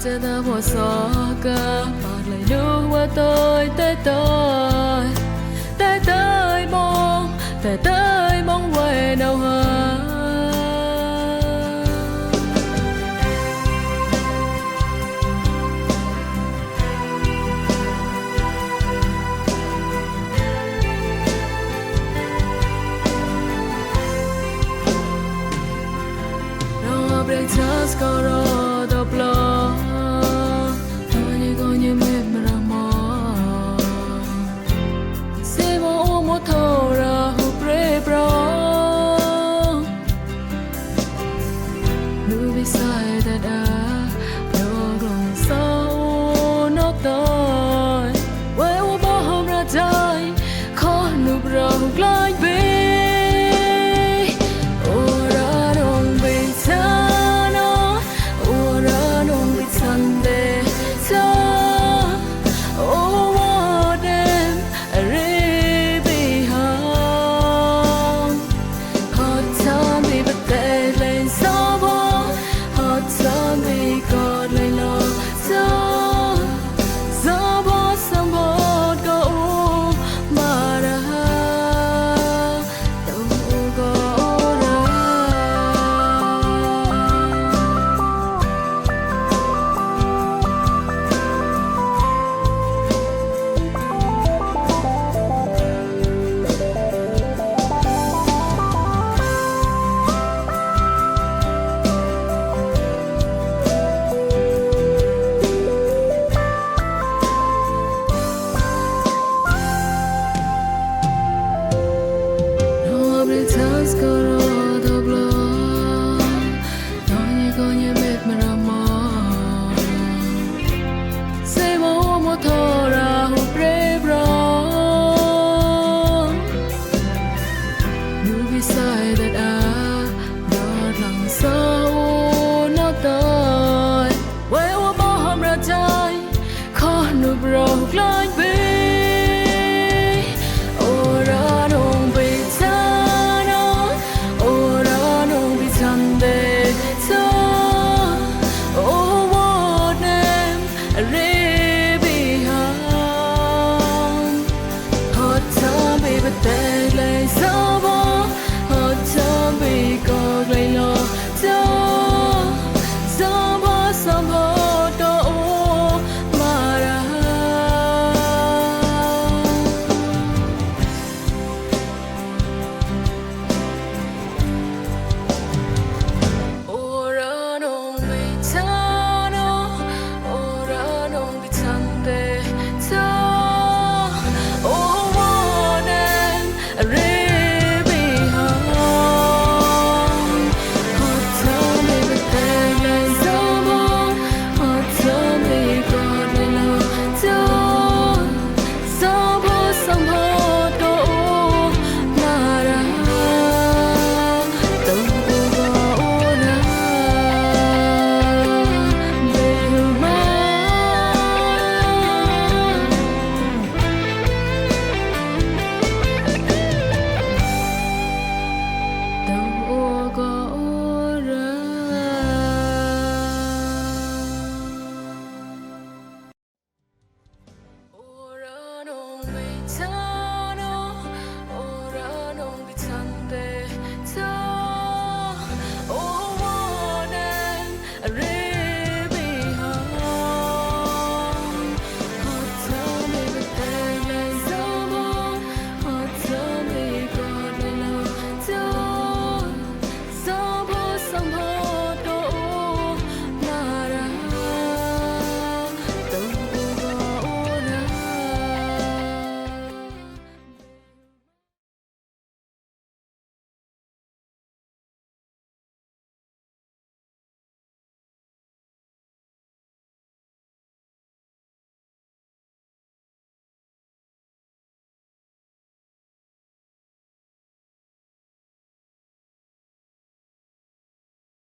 จะได้พอสอกะปากเลยดูว่าtôi tới mong về đâu hả breakfast karo doblo tani gonye me brahma semo mo thora hu pre bro nu beside that no gong so no toy we wo ba hom ra jai kho nu bro glai be beside that đọt lòng sâu nó tới quay qua bao hôm ra trái khó nụ bầu